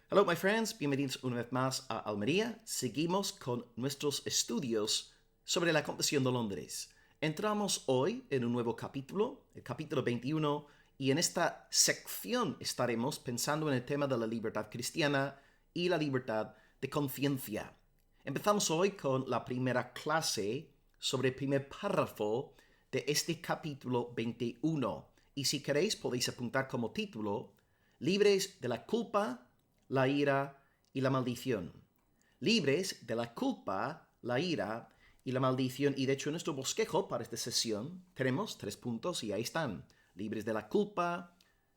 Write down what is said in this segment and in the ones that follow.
Hello, my friends. Bienvenidos una vez más a Almería. Seguimos con nuestros estudios sobre la Confesión de Londres. Entramos hoy en un nuevo capítulo, el capítulo 21, y en esta sección estaremos pensando en el tema de la libertad cristiana y la libertad de conciencia. Empezamos hoy con la primera clase sobre el primer párrafo de este capítulo 21. Y si queréis podéis apuntar como título: Libres de la culpa, la ira y la maldición. Libres de la culpa, la ira y la maldición. Y de hecho en nuestro bosquejo para esta sesión tenemos 3 puntos y ahí están. Libres de la culpa,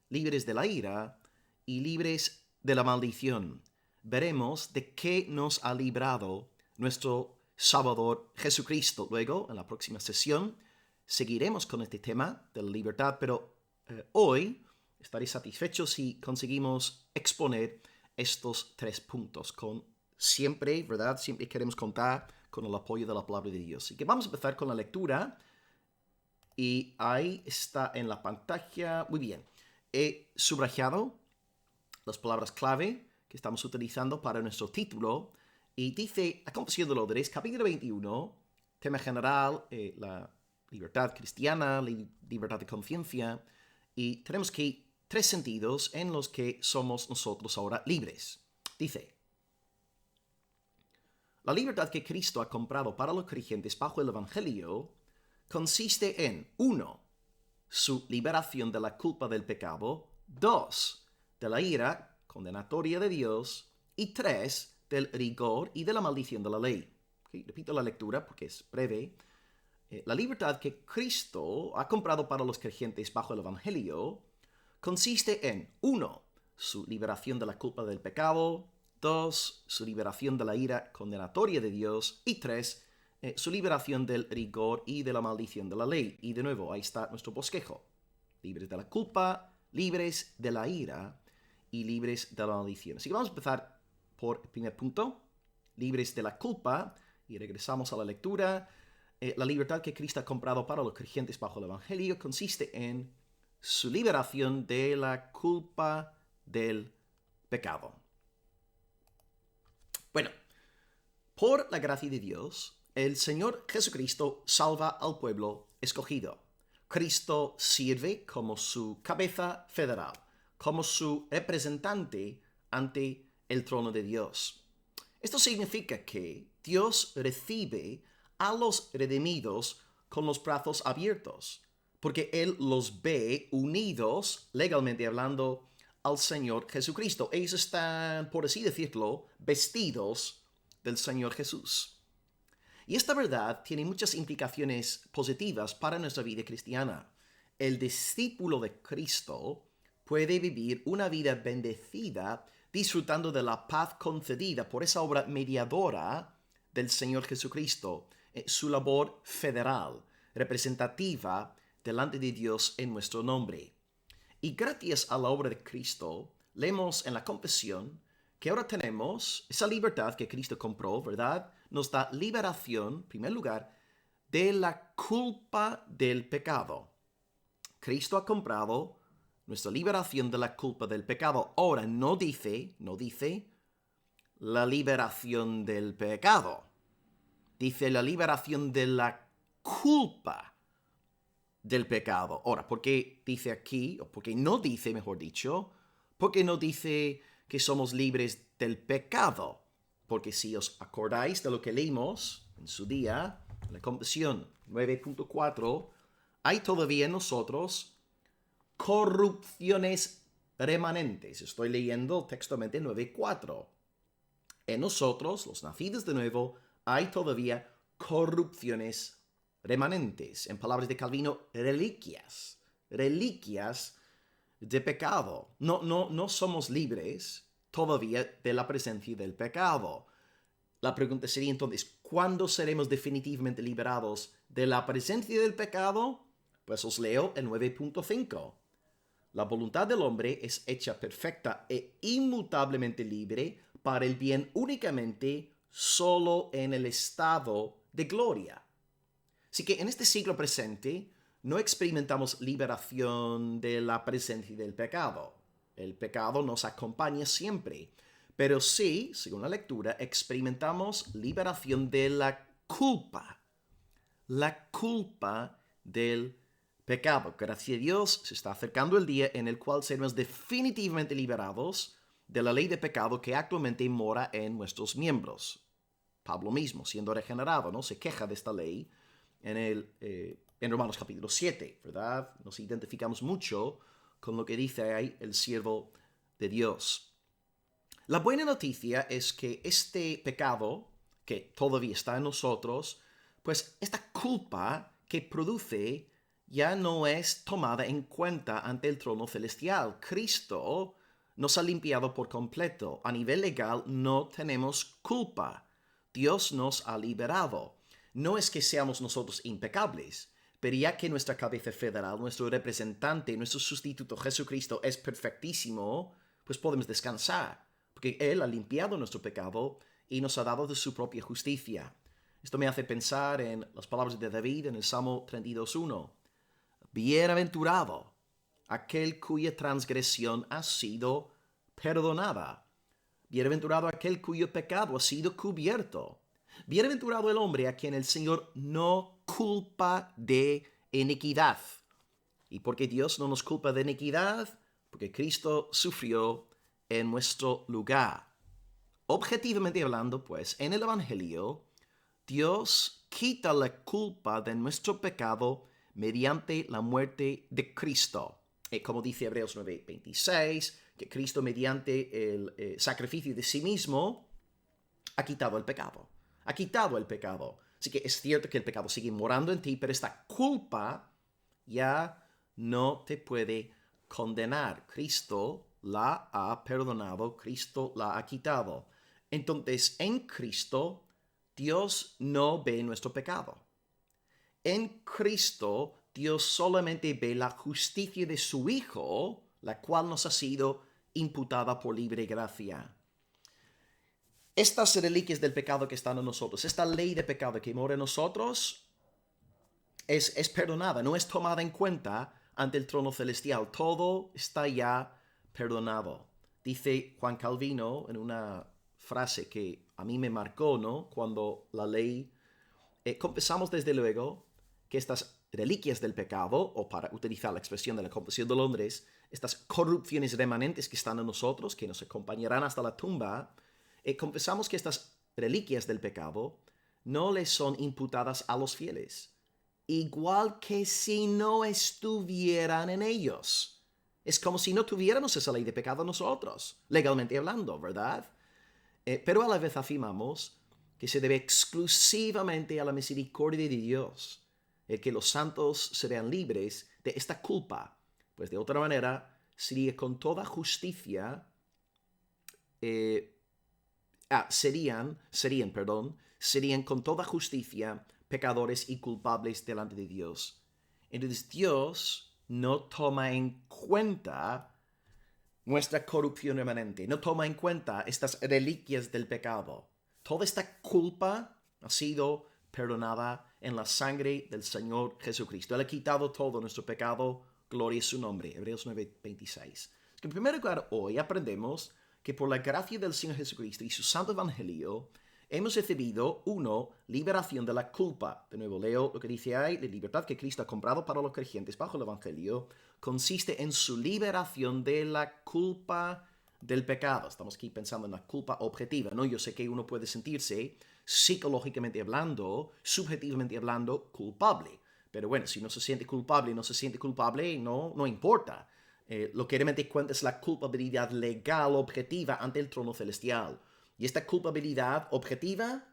libres de la ira y libres de la maldición. Veremos de qué nos ha librado nuestro Salvador Jesucristo. Luego, en la próxima sesión, seguiremos con este tema de la libertad, pero hoy estaré satisfecho si conseguimos exponer estos 3 puntos con siempre, ¿verdad? Siempre queremos contar con el apoyo de la palabra de Dios. Así que vamos a empezar con la lectura. Y ahí está en la pantalla. Muy bien. He subrayado las palabras clave que estamos utilizando para nuestro título. Y dice, la Confesión de Londres, capítulo 21, tema general, la libertad cristiana, la libertad de conciencia. Y tenemos aquí 3 sentidos en los que somos nosotros ahora libres. Dice: la libertad que Cristo ha comprado para los creyentes bajo el Evangelio consiste en 1. Su liberación de la culpa del pecado; 2. De la ira condenatoria de Dios; y 3. Del rigor y de la maldición de la ley. Okay, repito la lectura porque es breve. La libertad que Cristo ha comprado para los creyentes bajo el Evangelio consiste en 1. Su liberación de la culpa del pecado; 2. Su liberación de la ira condenatoria de Dios; y 3. Su liberación del rigor y de la maldición de la ley. Y de nuevo, ahí está nuestro bosquejo. Libres de la culpa, libres de la ira y libres de la maldición. Así que vamos a empezar por el primer punto: libres de la culpa. Y regresamos a la lectura. La libertad que Cristo ha comprado para los creyentes bajo el Evangelio consiste en su liberación de la culpa del pecado. Bueno, por la gracia de Dios, el Señor Jesucristo salva al pueblo escogido. Cristo sirve como su cabeza federal, como su representante ante el trono de Dios. Esto significa que Dios recibe a los redimidos con los brazos abiertos, porque Él los ve unidos, legalmente hablando, al Señor Jesucristo. Ellos están, por así decirlo, vestidos del Señor Jesús. Y esta verdad tiene muchas implicaciones positivas para nuestra vida cristiana. El discípulo de Cristo puede vivir una vida bendecida disfrutando de la paz concedida por esa obra mediadora del Señor Jesucristo, su labor federal, representativa delante de Dios en nuestro nombre. Y gracias a la obra de Cristo, leemos en la confesión que ahora tenemos esa libertad que Cristo compró, ¿verdad? Nos da liberación, en primer lugar, de la culpa del pecado. Cristo ha comprado nuestra liberación de la culpa del pecado. Ahora no dice la liberación del pecado. Dice la liberación de la culpa del pecado. Ahora, ¿por qué dice aquí, o por qué no dice, mejor dicho, por qué no dice que somos libres del pecado? Porque si os acordáis de lo que leímos en su día, en la confesión 9.4, hay todavía en nosotros corrupciones remanentes. Estoy leyendo textualmente 9.4. En nosotros, los nacidos de nuevo, hay todavía corrupciones remanentes. En palabras de Calvino, reliquias de pecado. No somos libres todavía de la presencia del pecado. La pregunta sería entonces, ¿cuándo seremos definitivamente liberados de la presencia del pecado? Pues os leo el 9.5. La voluntad del hombre es hecha perfecta e inmutablemente libre para el bien únicamente solo en el estado de gloria. Así que en este siglo presente no experimentamos liberación de la presencia del pecado. El pecado nos acompaña siempre, Pero sí, según la lectura, experimentamos liberación de la culpa. La culpa del pecado. Gracias a Dios se está acercando el día en el cual seremos definitivamente liberados de la ley de pecado que actualmente mora en nuestros miembros. Pablo mismo, siendo regenerado, ¿no? Se queja de esta ley en Romanos capítulo 7, ¿verdad? Nos identificamos mucho con lo que dice ahí el siervo de Dios. La buena noticia es que este pecado, que todavía está en nosotros, pues esta culpa que produce ya no es tomada en cuenta ante el trono celestial. Cristo nos ha limpiado por completo. A nivel legal no tenemos culpa. Dios nos ha liberado. No es que seamos nosotros impecables, pero ya que nuestra cabeza federal, nuestro representante, nuestro sustituto Jesucristo es perfectísimo, pues podemos descansar, porque Él ha limpiado nuestro pecado y nos ha dado de su propia justicia. Esto me hace pensar en las palabras de David en el Salmo 32:1. Bienaventurado aquel cuya transgresión ha sido perdonada. Bienaventurado aquel cuyo pecado ha sido cubierto. Bienaventurado el hombre a quien el Señor no culpa de iniquidad. ¿Y por qué Dios no nos culpa de iniquidad? Porque Cristo sufrió en nuestro lugar. Objetivamente hablando, pues, en el Evangelio, Dios quita la culpa de nuestro pecado mediante la muerte de Cristo. Como dice Hebreos 9:26, que Cristo mediante el sacrificio de sí mismo ha quitado el pecado. Ha quitado el pecado. Así que es cierto que el pecado sigue morando en ti, pero esta culpa ya no te puede condenar. Cristo la ha perdonado, Cristo la ha quitado. Entonces, en Cristo, Dios no ve nuestro pecado. En Cristo, Dios solamente ve la justicia de su Hijo, la cual nos ha sido imputada por libre gracia. Estas reliquias del pecado que están en nosotros, esta ley de pecado que mora en nosotros, es perdonada, no es tomada en cuenta ante el trono celestial. Todo está ya perdonado. Dice Juan Calvino en una frase que a mí me marcó, ¿no? Cuando la ley, confesamos desde luego que estas reliquias del pecado, o para utilizar la expresión de la Confesión de Londres, estas corrupciones remanentes que están en nosotros, que nos acompañarán hasta la tumba, confesamos que estas reliquias del pecado no les son imputadas a los fieles, igual que si no estuvieran en ellos. Es como si no tuviéramos esa ley de pecado nosotros, legalmente hablando, ¿verdad? Pero a la vez afirmamos que se debe exclusivamente a la misericordia de Dios el que los santos sean libres de esta culpa, pues de otra manera sería con toda justicia, serían con toda justicia pecadores y culpables delante de Dios. Entonces Dios no toma en cuenta nuestra corrupción remanente, no toma en cuenta estas reliquias del pecado. Toda esta culpa ha sido perdonada en la sangre del Señor Jesucristo. Él ha quitado todo nuestro pecado, gloria a su nombre. Hebreos 9:26. En primer lugar, hoy aprendemos que por la gracia del Señor Jesucristo y su santo evangelio, hemos recibido, uno, liberación de la culpa. De nuevo, leo lo que dice ahí: la libertad que Cristo ha comprado para los creyentes bajo el evangelio consiste en su liberación de la culpa del pecado. Estamos aquí pensando en la culpa objetiva, ¿no? Yo sé que uno puede sentirse psicológicamente hablando, subjetivamente hablando, culpable. Pero bueno, si no se siente culpable, no importa. Lo que realmente cuenta es la culpabilidad legal objetiva ante el trono celestial. Y esta culpabilidad objetiva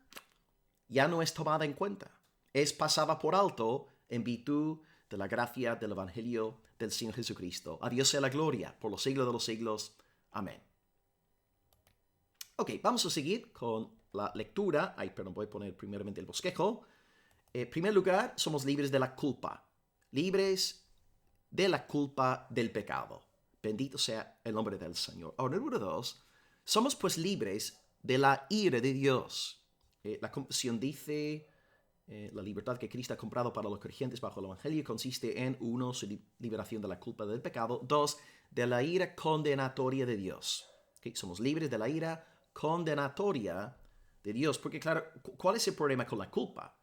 ya no es tomada en cuenta. Es pasada por alto en virtud de la gracia del Evangelio del Señor Jesucristo. A Dios sea la gloria por los siglos de los siglos. Amén. Ok, vamos a seguir con la lectura. Voy a poner primeramente el bosquejo. En primer lugar, somos libres de la culpa. Libres de la culpa del pecado. Bendito sea el nombre del Señor. Ahora, número 2, somos pues libres de la ira de Dios. La confesión dice, la libertad que Cristo ha comprado para los creyentes bajo el Evangelio consiste en, 1, su liberación de la culpa del pecado, 2, de la ira condenatoria de Dios. ¿Okay? Somos libres de la ira condenatoria de Dios. Porque claro, ¿cuál es el problema con la culpa?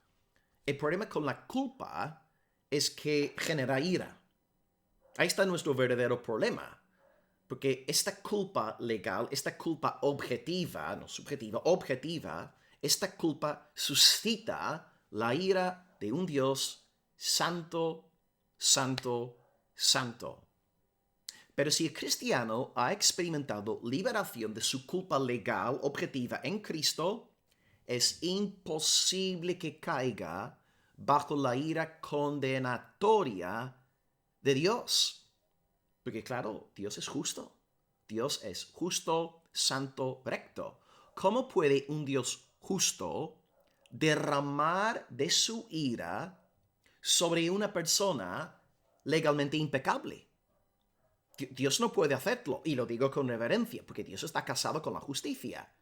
El problema con la culpa es que genera ira. Ahí está nuestro verdadero problema. Porque esta culpa legal, esta culpa objetiva, no subjetiva, objetiva, esta culpa suscita la ira de un Dios santo, santo, santo. Pero si el cristiano ha experimentado liberación de su culpa legal, objetiva en Cristo, es imposible que caiga bajo la ira condenatoria de Dios. Porque claro, Dios es justo. Dios es justo, santo, recto. ¿Cómo puede un Dios justo derramar de su ira sobre una persona legalmente impecable? Dios no puede hacerlo, y lo digo con reverencia, porque Dios está casado con la justicia.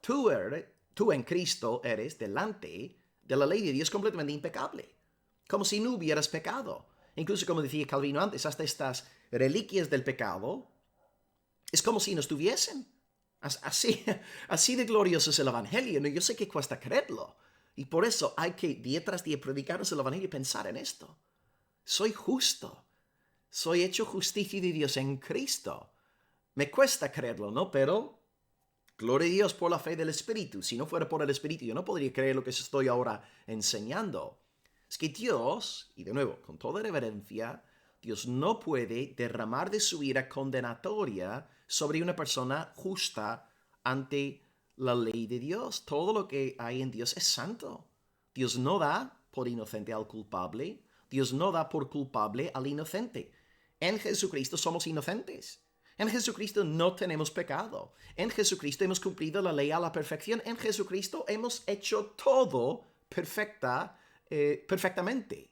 Tú en Cristo eres delante de la ley de Dios completamente impecable, como si no hubieras pecado. Incluso como decía Calvino antes, hasta estas reliquias del pecado es como si no estuviesen. Así de glorioso es el Evangelio. ¿No? Yo sé que cuesta creerlo. Y por eso hay que día tras día predicarnos el Evangelio y pensar en esto. Soy justo. Soy hecho justicia de Dios en Cristo. Me cuesta creerlo, ¿no? Pero gloria a Dios por la fe del Espíritu. Si no fuera por el Espíritu, yo no podría creer lo que estoy ahora enseñando. Es que Dios, y de nuevo, con toda reverencia, Dios no puede derramar de su ira condenatoria sobre una persona justa ante la ley de Dios. Todo lo que hay en Dios es santo. Dios no da por inocente al culpable. Dios no da por culpable al inocente. En Jesucristo somos inocentes. En Jesucristo no tenemos pecado. En Jesucristo hemos cumplido la ley a la perfección. En Jesucristo hemos hecho todo perfectamente.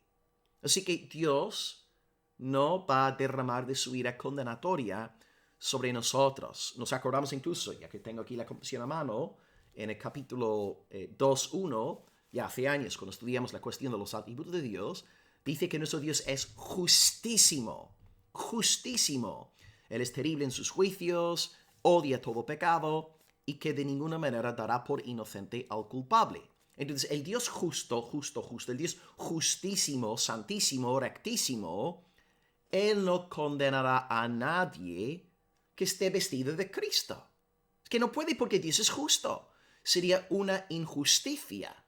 Así que Dios no va a derramar de su ira condenatoria sobre nosotros. Nos acordamos incluso, ya que tengo aquí la confesión a mano, en el capítulo 2:1, ya hace años, cuando estudiamos la cuestión de los atributos de Dios, dice que nuestro Dios es justísimo, justísimo. Él es terrible en sus juicios, odia todo pecado y que de ninguna manera dará por inocente al culpable. Entonces, el Dios justo, el Dios justísimo, santísimo, rectísimo, Él no condenará a nadie que esté vestido de Cristo. Es que no puede porque Dios es justo. Sería una injusticia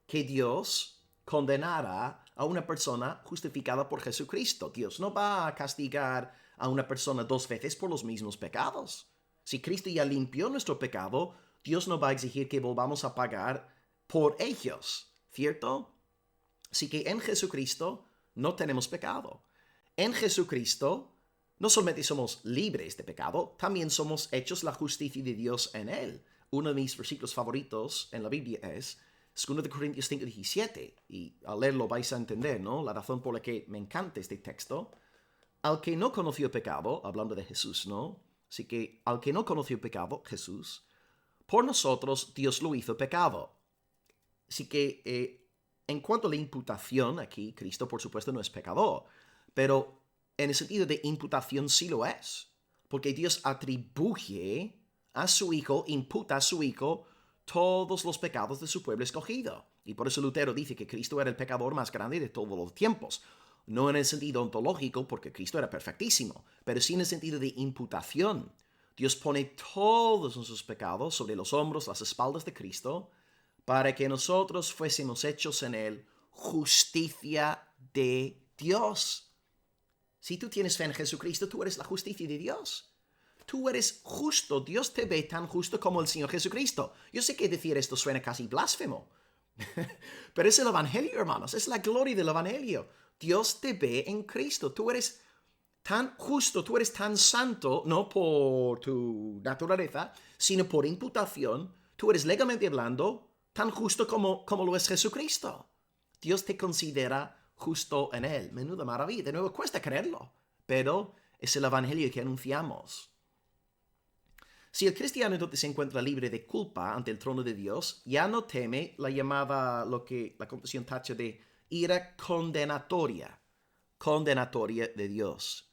que Dios condenara a una persona justificada por Jesucristo. Dios no va a castigar a una persona 2 veces por los mismos pecados. Si Cristo ya limpió nuestro pecado, Dios no va a exigir que volvamos a pagar por ellos, ¿cierto? Así que en Jesucristo no tenemos pecado. En Jesucristo no solamente somos libres de pecado, también somos hechos la justicia de Dios en Él. Uno de mis versículos favoritos en la Biblia es 2 Corintios 5:17, y al leerlo vais a entender, ¿no? La razón por la que me encanta este texto. Al que no conoció pecado, hablando de Jesús, ¿no? Así que al que no conoció pecado, Jesús, por nosotros Dios lo hizo pecado. Así que en cuanto a la imputación, aquí Cristo por supuesto no es pecador, pero en el sentido de imputación sí lo es, porque Dios atribuye a su Hijo, imputa a su Hijo todos los pecados de su pueblo escogido. Y por eso Lutero dice que Cristo era el pecador más grande de todos los tiempos. No en el sentido ontológico, porque Cristo era perfectísimo, pero sí en el sentido de imputación. Dios pone todos nuestros pecados sobre los hombros, las espaldas de Cristo, para que nosotros fuésemos hechos en Él justicia de Dios. Si tú tienes fe en Jesucristo, tú eres la justicia de Dios. Tú eres justo. Dios te ve tan justo como el Señor Jesucristo. Yo sé que decir esto suena casi blasfemo, pero es el Evangelio, hermanos. Es la gloria del Evangelio. Dios te ve en Cristo. Tú eres tan justo, tú eres tan santo, no por tu naturaleza, sino por imputación. Tú eres legalmente hablando tan justo como lo es Jesucristo. Dios te considera justo en Él. Menuda maravilla. De nuevo, cuesta creerlo, pero es el Evangelio que anunciamos. Si el cristiano entonces se encuentra libre de culpa ante el trono de Dios, ya no teme la llamada, lo que la confesión tacha de ira condenatoria de Dios.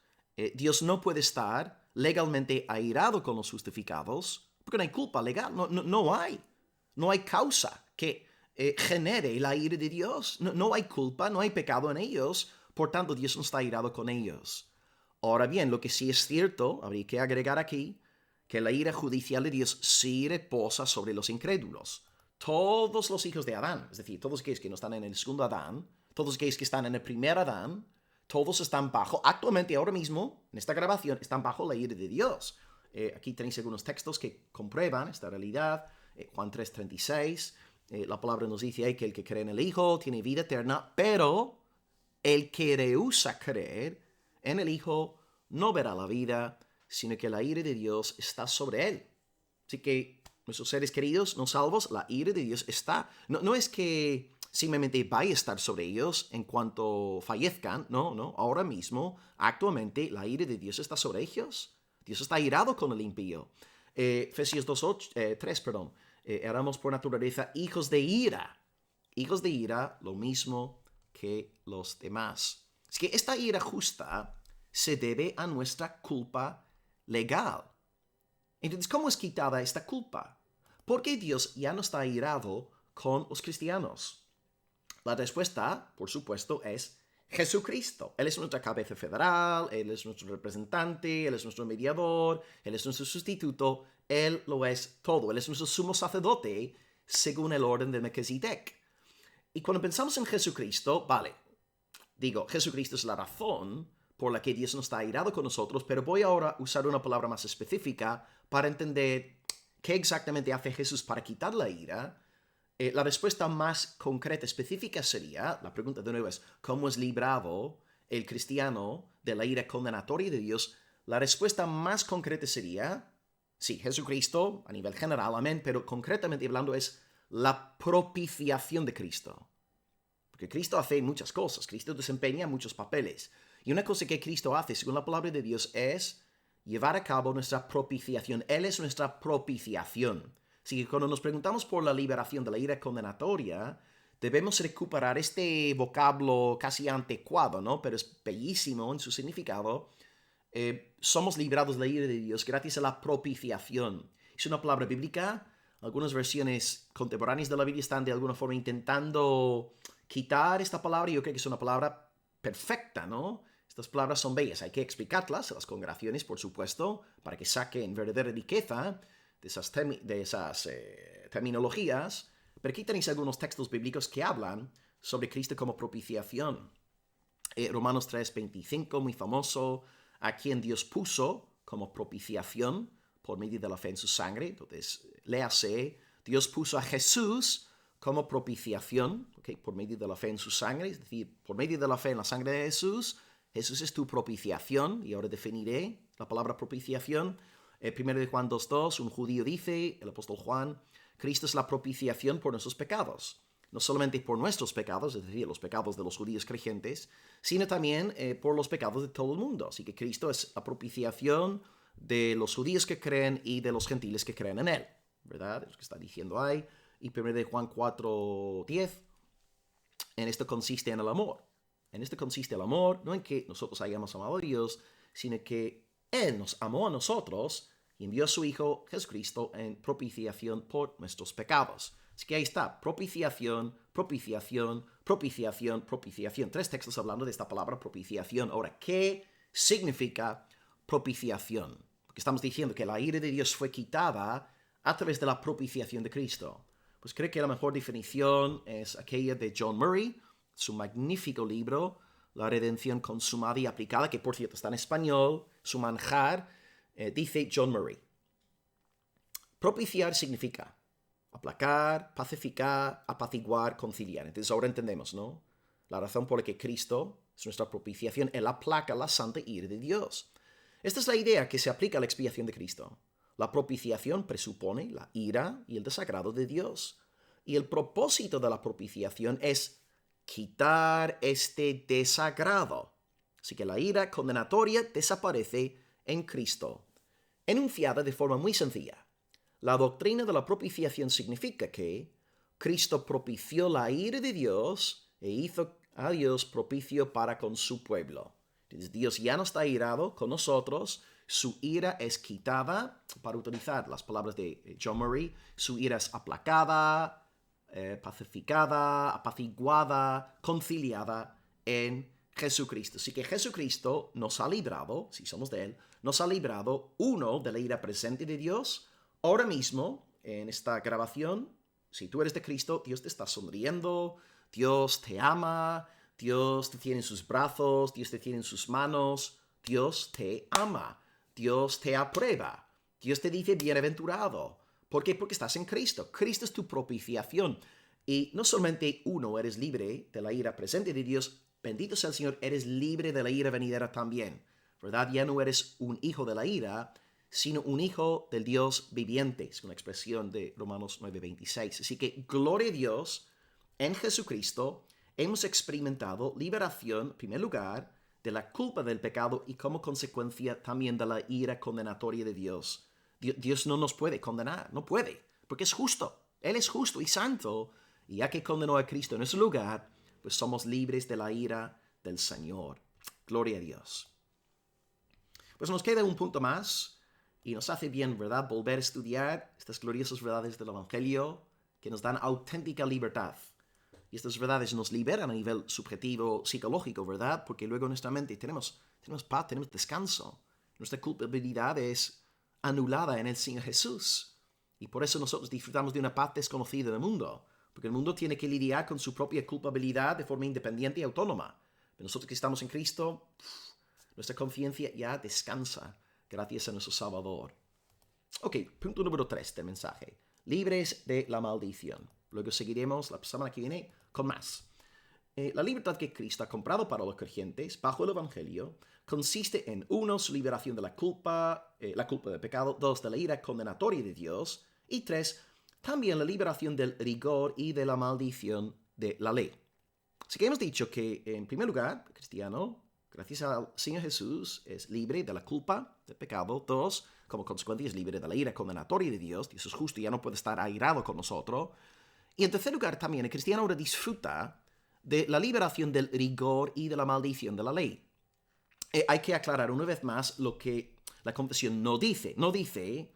Dios no puede estar legalmente airado con los justificados Porque no hay culpa legal, no hay. No hay causa que genere la ira de Dios. No hay culpa, no hay pecado en ellos, por tanto Dios no está irado con ellos. Ahora bien, lo que sí es cierto, habría que agregar aquí, que la ira judicial de Dios sí reposa sobre los incrédulos. Todos los hijos de Adán, es decir, todos aquellos que no están en el segundo Adán, todos aquellos que están en el primer Adán, todos están bajo, actualmente ahora mismo, en esta grabación, están bajo la ira de Dios. Aquí tenéis algunos textos que comprueban esta realidad. Juan 3:36, la palabra nos dice ahí que el que cree en el Hijo tiene vida eterna, pero el que rehúsa creer en el Hijo no verá la vida, sino que la ira de Dios está sobre él. Así que nuestros seres queridos no salvos, la ira de Dios está. No es que simplemente vaya a estar sobre ellos en cuanto fallezcan, no. Ahora mismo, actualmente, la ira de Dios está sobre ellos. Dios está irado con el impío. Efesios 3, éramos por naturaleza hijos de ira. Hijos de ira, lo mismo que los demás. Es que esta ira justa se debe a nuestra culpa legal. Entonces, ¿cómo es quitada esta culpa? ¿Por qué Dios ya no está irado con los cristianos? La respuesta, por supuesto, es Jesucristo. Él es nuestra cabeza federal, Él es nuestro representante, Él es nuestro mediador, Él es nuestro sustituto, Él lo es todo. Él es nuestro sumo sacerdote según el orden de Melquisedec. Y cuando pensamos en Jesucristo, Jesucristo es la razón por la que Dios no está airado con nosotros, pero voy ahora a usar una palabra más específica para entender qué exactamente hace Jesús para quitar la ira. La respuesta más concreta, específica sería, la pregunta de nuevo es, ¿cómo es librado el cristiano de la ira condenatoria de Dios? La respuesta más concreta sería, sí, Jesucristo, a nivel general, amén, pero concretamente hablando es la propiciación de Cristo. Porque Cristo hace muchas cosas, Cristo desempeña muchos papeles. Y una cosa que Cristo hace, según la palabra de Dios, es llevar a cabo nuestra propiciación. Él es nuestra propiciación. Así que cuando nos preguntamos por la liberación de la ira condenatoria, debemos recuperar este vocablo casi anticuado, ¿no? Pero es bellísimo en su significado. Somos librados de la ira de Dios gracias a la propiciación. Es una palabra bíblica. Algunas versiones contemporáneas de la Biblia están de alguna forma intentando quitar esta palabra. Yo creo que es una palabra perfecta, ¿no? Estas palabras son bellas, hay que explicarlas a las congregaciones, por supuesto, para que saquen verdadera riqueza de esas terminologías. Pero aquí tenéis algunos textos bíblicos que hablan sobre Cristo como propiciación. Romanos 3:25, muy famoso, a quien Dios puso como propiciación por medio de la fe en su sangre. Entonces, léase, Dios puso a Jesús como propiciación, ¿okay? Por medio de la fe en su sangre, es decir, por medio de la fe en la sangre de Jesús, Jesús es tu propiciación, y ahora definiré la palabra propiciación. 1 de Juan 2:2, un judío dice, el apóstol Juan, Cristo es la propiciación por nuestros pecados. No solamente por nuestros pecados, es decir, los pecados de los judíos creyentes, sino también por los pecados de todo el mundo. Así que Cristo es la propiciación de los judíos que creen y de los gentiles que creen en Él, ¿verdad? Es lo que está diciendo ahí. Y 1 de Juan 4:10, en esto consiste en el amor. En esto consiste el amor, no en que nosotros hayamos amado a Dios, sino que Él nos amó a nosotros y envió a su Hijo Jesucristo en propiciación por nuestros pecados. Así que ahí está, propiciación, propiciación, propiciación, propiciación. 3 textos hablando de esta palabra propiciación. Ahora, ¿qué significa propiciación? Porque estamos diciendo que la ira de Dios fue quitada a través de la propiciación de Cristo. Pues creo que la mejor definición es aquella de John Murray, su magnífico libro, La redención consumada y aplicada, que por cierto está en español, su manjar, dice John Murray. Propiciar significa aplacar, pacificar, apaciguar, conciliar. Entonces ahora entendemos, ¿no? La razón por la que Cristo es nuestra propiciación, Él aplaca la santa ira de Dios. Esta es la idea que se aplica a la expiación de Cristo. La propiciación presupone la ira y el desagrado de Dios. Y el propósito de la propiciación es quitar este desagrado. Así que la ira condenatoria desaparece en Cristo. Enunciada de forma muy sencilla. La doctrina de la propiciación significa que Cristo propició la ira de Dios e hizo a Dios propicio para con su pueblo. Entonces Dios ya no está irado con nosotros, Su ira es quitada, para utilizar las palabras de John Murray, su ira es aplacada, pacificada, apaciguada, conciliada en Jesucristo. Así que Jesucristo nos ha librado, si somos de Él, nos ha librado, uno, de la ira presente de Dios. Ahora mismo, en esta grabación, si tú eres de Cristo, Dios te está sonriendo, Dios te ama, Dios te tiene en sus brazos, Dios te tiene en sus manos, Dios te ama, Dios te aprueba, Dios te dice bienaventurado. ¿Por qué? Porque estás en Cristo. Cristo es tu propiciación. Y no solamente uno, eres libre de la ira presente de Dios, bendito sea el Señor, eres libre de la ira venidera también. ¿Verdad? Ya no eres un hijo de la ira, sino un hijo del Dios viviente. Es una expresión de Romanos 9:26. Así que, gloria a Dios, en Jesucristo hemos experimentado liberación, en primer lugar, de la culpa del pecado y como consecuencia también de la ira condenatoria de Dios. Dios no nos puede condenar, no puede, porque es justo. Él es justo y santo, y ya que condenó a Cristo en nuestro lugar, pues somos libres de la ira del Señor. Gloria a Dios. Pues nos queda un punto más, y nos hace bien, ¿verdad?, volver a estudiar estas gloriosas verdades del Evangelio que nos dan auténtica libertad. Y estas verdades nos liberan a nivel subjetivo, psicológico, ¿verdad? Porque luego en nuestra mente tenemos paz, tenemos descanso. Nuestra culpabilidad es anulada en el Señor Jesús. Y por eso nosotros disfrutamos de una paz desconocida en el mundo. Porque el mundo tiene que lidiar con su propia culpabilidad de forma independiente y autónoma. Pero nosotros que estamos en Cristo, nuestra conciencia ya descansa gracias a nuestro Salvador. Ok, punto número 3 del mensaje. Libres de la maldición. Luego seguiremos la semana que viene con más. La libertad que Cristo ha comprado para los creyentes bajo el Evangelio consiste en 1. Su liberación de la culpa del pecado, 2. De la ira condenatoria de Dios y 3. También la liberación del rigor y de la maldición de la ley. Así que hemos dicho que, en primer lugar, el cristiano, gracias al Señor Jesús, es libre de la culpa del pecado. 2. Como consecuencia es libre de la ira condenatoria de Dios. Dios es justo y ya no puede estar airado con nosotros. Y en tercer lugar también el cristiano ahora disfruta de la liberación del rigor y de la maldición de la ley. Hay que aclarar una vez más lo que la confesión no dice. No dice,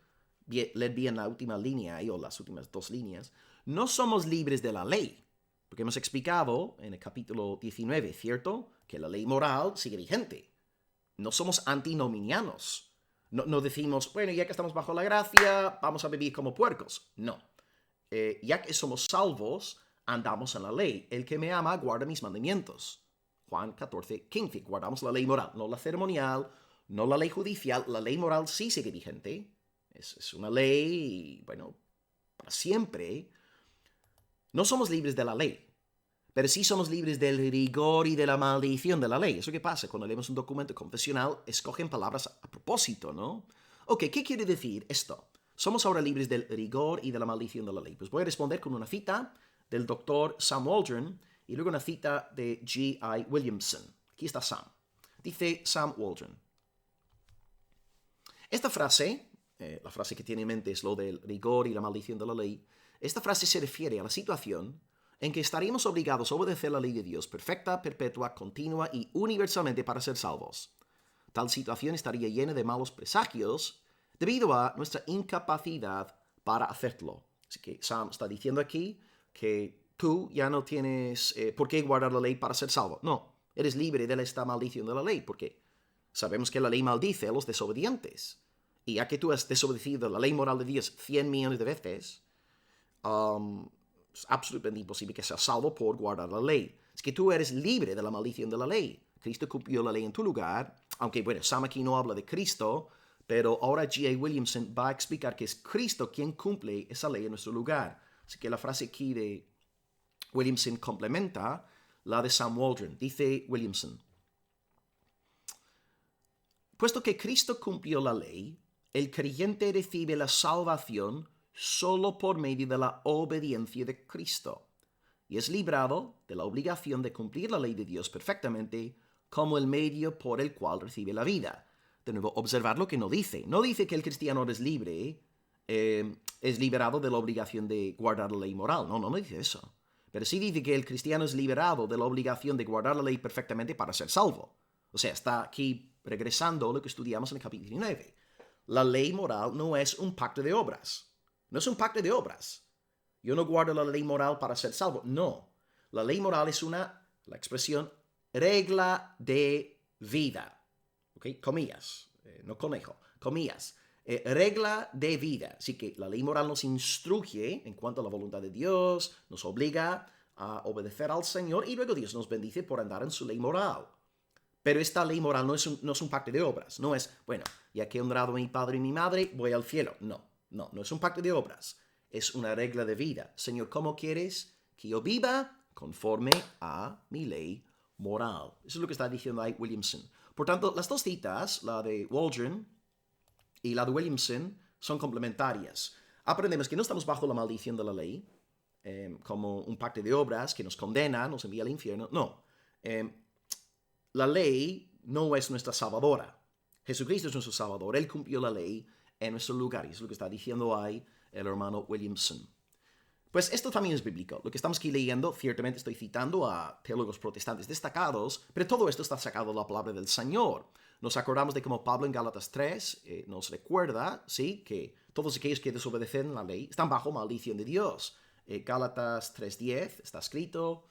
leer bien la última línea o las últimas 2 líneas, no somos libres de la ley. Porque hemos explicado en el capítulo 19, ¿cierto?, que la ley moral sigue vigente. No somos antinominianos. No decimos, bueno, ya que estamos bajo la gracia, vamos a vivir como puercos. No. Ya que somos salvos, andamos en la ley. El que me ama guarda mis mandamientos. Juan 14:15. Guardamos la ley moral, no la ceremonial, no la ley judicial. La ley moral sí sigue vigente. Es una ley, bueno, para siempre. No somos libres de la ley, pero sí somos libres del rigor y de la maldición de la ley. ¿Eso qué pasa? Cuando leemos un documento confesional, escogen palabras a propósito, ¿no? Ok, ¿qué quiere decir esto? Somos ahora libres del rigor y de la maldición de la ley. Pues voy a responder con una cita del doctor Sam Waldron y luego una cita de G.I. Williamson. Aquí está Sam. Dice Sam Waldron. Esta frase, la frase que tiene en mente es lo del rigor y la maldición de la ley. Esta frase se refiere a la situación en que estaríamos obligados a obedecer la ley de Dios perfecta, perpetua, continua y universalmente para ser salvos. Tal situación estaría llena de malos presagios debido a nuestra incapacidad para hacerlo. Así que Sam está diciendo aquí que tú ya no tienes por qué guardar la ley para ser salvo. No, eres libre de esta maldición de la ley, porque sabemos que la ley maldice a los desobedientes. Y ya que tú has desobedecido la ley moral de Dios 100 millones de veces, es absolutamente imposible que seas salvo por guardar la ley. Es que tú eres libre de la maldición de la ley. Cristo cumplió la ley en tu lugar, aunque, bueno, Sam aquí no habla de Cristo, pero ahora G.A. Williamson va a explicar que es Cristo quien cumple esa ley en nuestro lugar. Así que la frase aquí de Williamson complementa la de Sam Waldron. Dice Williamson, puesto que Cristo cumplió la ley, el creyente recibe la salvación solo por medio de la obediencia de Cristo y es librado de la obligación de cumplir la ley de Dios perfectamente como el medio por el cual recibe la vida. De nuevo, observar lo que no dice. No dice que el cristiano es libre, es liberado de la obligación de guardar la ley moral. No dice eso. Pero sí dice que el cristiano es liberado de la obligación de guardar la ley perfectamente para ser salvo. O sea, está aquí regresando a lo que estudiamos en el capítulo 19. La ley moral no es un pacto de obras. No es un pacto de obras. Yo no guardo la ley moral para ser salvo. No. La ley moral es la expresión, regla de vida. ¿Ok? Comillas. No conejo. Comillas. Regla de vida. Así que la ley moral nos instruye en cuanto a la voluntad de Dios, nos obliga a obedecer al Señor y luego Dios nos bendice por andar en su ley moral. Pero esta ley moral no es un pacto de obras. No es, bueno, ya que he honrado a mi padre y mi madre, voy al cielo. No es un pacto de obras. Es una regla de vida. Señor, ¿cómo quieres que yo viva? Conforme a mi ley moral. Eso es lo que está diciendo ahí Williamson. Por tanto, las dos citas, la de Waldron y la de Williamson, son complementarias. Aprendemos que no estamos bajo la maldición de la ley, como un pacto de obras que nos condena, nos envía al infierno. No. La ley no es nuestra salvadora. Jesucristo es nuestro salvador. Él cumplió la ley en nuestro lugar. Y eso es lo que está diciendo ahí el hermano Williamson. Pues esto también es bíblico. Lo que estamos aquí leyendo, ciertamente estoy citando a teólogos protestantes destacados, pero todo esto está sacado de la palabra del Señor. Nos acordamos de cómo Pablo en Gálatas 3 nos recuerda, ¿sí?, que todos aquellos que desobedecen la ley están bajo maldición de Dios. Gálatas 3:10 está escrito,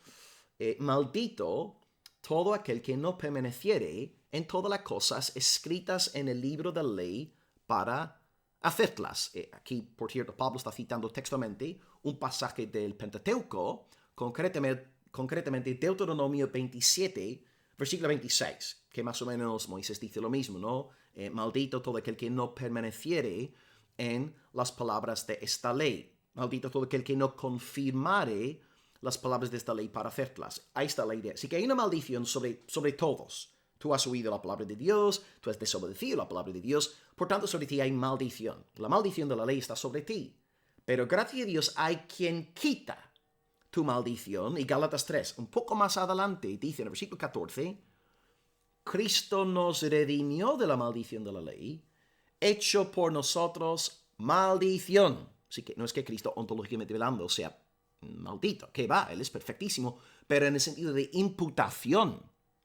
maldito todo aquel que no permaneciere en todas las cosas escritas en el libro de la ley para hacerlas. Aquí, por cierto, Pablo está citando textualmente un pasaje del Pentateuco, concretamente Deuteronomio 27, versículo 26, que más o menos Moisés dice lo mismo, ¿no? Maldito todo aquel que no permaneciere en las palabras de esta ley. Maldito todo aquel que no confirmare las palabras de esta ley para hacerlas. Ahí está la idea. Así que hay una maldición sobre todos. Tú has oído la palabra de Dios, tú has desobedecido la palabra de Dios, por tanto sobre ti hay maldición. La maldición de la ley está sobre ti. Pero gracias a Dios hay quien quita tu maldición. Y Gálatas 3, un poco más adelante, dice en el versículo 14, Cristo nos redimió de la maldición de la ley, hecho por nosotros maldición. Así que no es que Cristo ontológicamente hablando sea maldito, que va, Él es perfectísimo, pero en el sentido de imputación.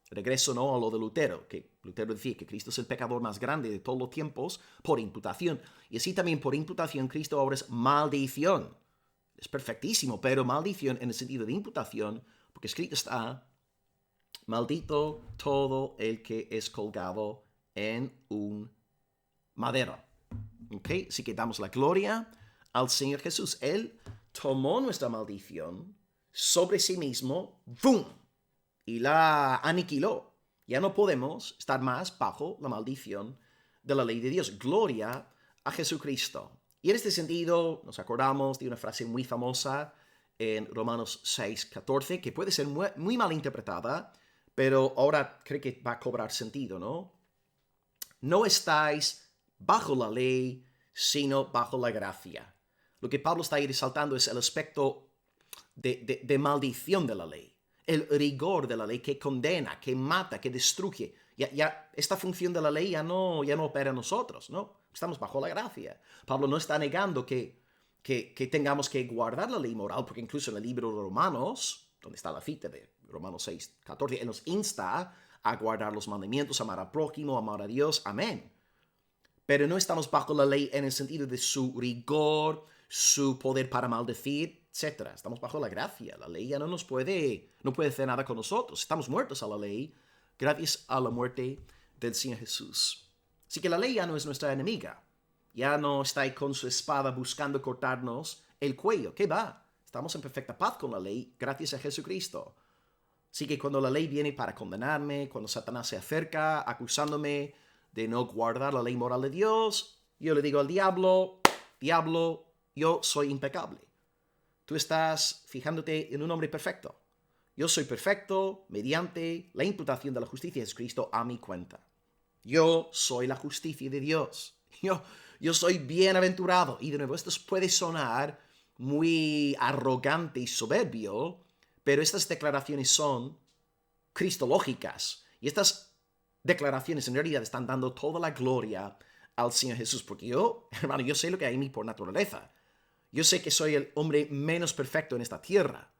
Regreso, ¿no?, a lo de Lutero, que Lutero decía que Cristo es el pecador más grande de todos los tiempos por imputación. Y así también por imputación Cristo ahora es maldición. Es perfectísimo, pero maldición en el sentido de imputación, porque escrito está, maldito todo el que es colgado en un madero. ¿Ok? Así que damos la gloria al Señor Jesús. Él tomó nuestra maldición sobre sí mismo, ¡boom!, y la aniquiló. Ya no podemos estar más bajo la maldición de la ley de Dios. Gloria a Jesucristo. Y en este sentido nos acordamos de una frase muy famosa en Romanos 6:14, que puede ser muy mal interpretada, pero ahora creo que va a cobrar sentido, ¿no? No estáis bajo la ley, sino bajo la gracia. Lo que Pablo está ahí resaltando es el aspecto de maldición de la ley. El rigor de la ley que condena, que mata, que destruye. Ya esta función de la ley ya no opera en nosotros, ¿no? Estamos bajo la gracia. Pablo no está negando que tengamos que guardar la ley moral, porque incluso en el libro de Romanos, donde está la cita de Romanos 6:14, Él nos insta a guardar los mandamientos, amar al prójimo, amar a Dios, amén. Pero no estamos bajo la ley en el sentido de su rigor, su poder para maldecir, etc. Estamos bajo la gracia. La ley ya no puede hacer nada con nosotros. Estamos muertos a la ley gracias a la muerte del Señor Jesús. Así que la ley ya no es nuestra enemiga. Ya no está ahí con su espada buscando cortarnos el cuello. ¿Qué va? Estamos en perfecta paz con la ley gracias a Jesucristo. Así que cuando la ley viene para condenarme, cuando Satanás se acerca acusándome de no guardar la ley moral de Dios, yo le digo al diablo, yo soy impecable. Tú estás fijándote en un hombre perfecto. Yo soy perfecto mediante la imputación de la justicia de Jesucristo a mi cuenta. Yo soy la justicia de Dios. Yo soy bienaventurado. Y de nuevo, esto puede sonar muy arrogante y soberbio, pero estas declaraciones son cristológicas. Y estas declaraciones en realidad están dando toda la gloria al Señor Jesús. Porque hermano, yo sé lo que hay en mí por naturaleza. Yo sé que soy el hombre menos perfecto en esta tierra.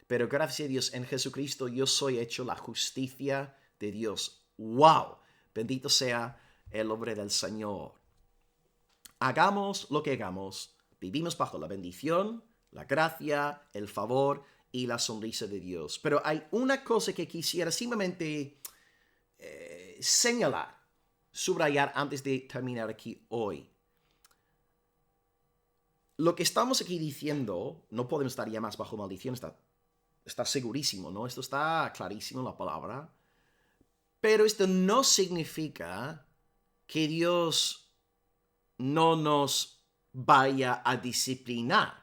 Pero gracias a Dios en Jesucristo yo soy hecho la justicia de Dios. ¡Wow! Bendito sea el nombre del Señor. Hagamos lo que hagamos, vivimos bajo la bendición, la gracia, el favor y la sonrisa de Dios. Pero hay una cosa que quisiera simplemente señalar, subrayar antes de terminar aquí hoy. Lo que estamos aquí diciendo, no podemos estar ya más bajo maldición, está segurísimo, ¿no? Esto está clarísimo en la palabra. Pero esto no significa que Dios no nos vaya a disciplinar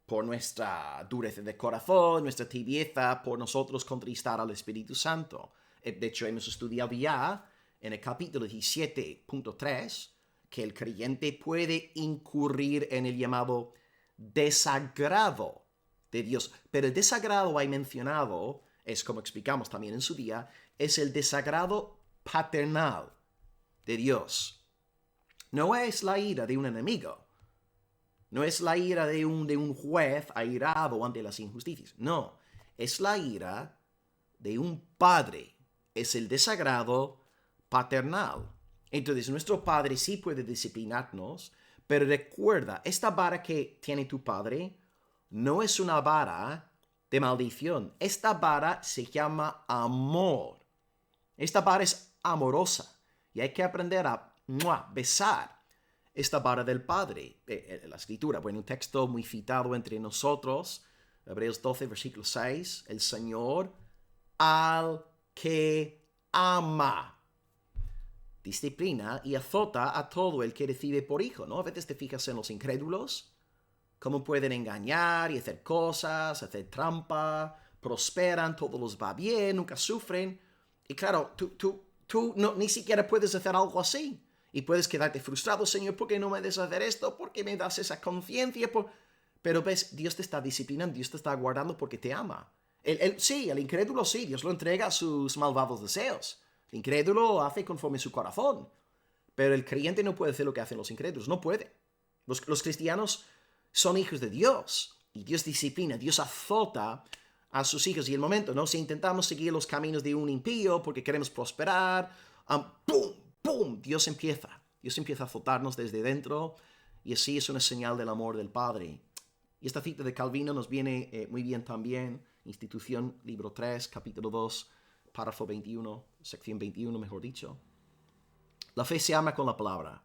por nuestra dureza de corazón, nuestra tibieza, por nosotros contristar al Espíritu Santo. De hecho, hemos estudiado ya en el capítulo 17.3 que el creyente puede incurrir en el llamado desagrado de Dios. Pero el desagrado ahí mencionado, es como explicamos también en su día, es el desagrado paternal de Dios. No es la ira de un enemigo. No es la ira de un juez airado ante las injusticias. No, es la ira de un padre. Es el desagrado paternal. Entonces, nuestro padre sí puede disciplinarnos, pero recuerda, esta vara que tiene tu padre no es una vara de maldición. Esta vara se llama amor. Esta vara es amorosa y hay que aprender a besar esta vara del Padre. La Escritura, bueno, un texto muy citado entre nosotros, Hebreos 12, versículo 6, el Señor al que ama disciplina y azota a todo el que recibe por hijo, ¿no? A veces te fijas en los incrédulos, cómo pueden engañar y hacer cosas, hacer trampa, prosperan, todo les va bien, nunca sufren. Y claro, tú no, ni siquiera puedes hacer algo así. Y puedes quedarte frustrado, Señor, ¿por qué no me dejas hacer esto? ¿Por qué me das esa conciencia? Pero ves, Dios te está disciplinando, Dios te está guardando porque te ama. Sí, el incrédulo sí, Dios lo entrega a sus malvados deseos. El incrédulo hace conforme su corazón. Pero el creyente no puede hacer lo que hacen los incrédulos, no puede. Los cristianos son hijos de Dios. Y Dios disciplina, Dios azota a sus hijos. Y el momento, ¿no? Si intentamos seguir los caminos de un impío porque queremos prosperar, ¡pum! ¡Pum! Dios empieza a azotarnos desde dentro y así es una señal del amor del Padre. Y esta cita de Calvino nos viene muy bien también, Institución, libro 3, capítulo 2, párrafo 21, sección 21, mejor dicho. La fe se ama con la palabra.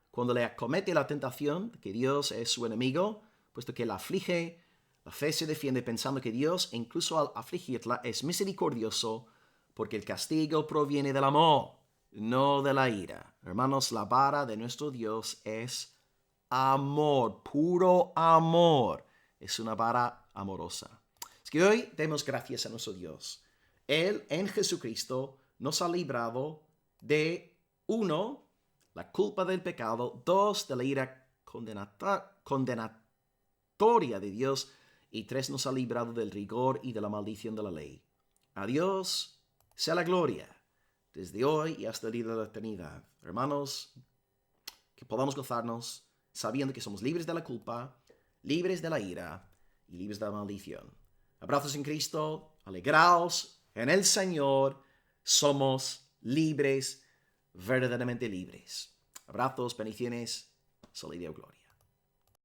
Cuando le acomete la tentación de que Dios es su enemigo, puesto que la aflige, la fe se defiende pensando que Dios, incluso al afligirla, es misericordioso porque el castigo proviene del amor, no de la ira. Hermanos, la vara de nuestro Dios es amor, puro amor. Es una vara amorosa. Es que hoy demos gracias a nuestro Dios. Él en Jesucristo nos ha librado de, 1, la culpa del pecado, 2, de la ira condenatoria de Dios, y 3, nos ha librado del rigor y de la maldición de la ley. A Dios sea la gloria desde hoy y hasta el día de la eternidad. Hermanos, que podamos gozarnos sabiendo que somos libres de la culpa, libres de la ira y libres de la maldición. Abrazos en Cristo, alegraos en el Señor, somos libres, verdaderamente libres. Abrazos, bendiciones, salud y gloria.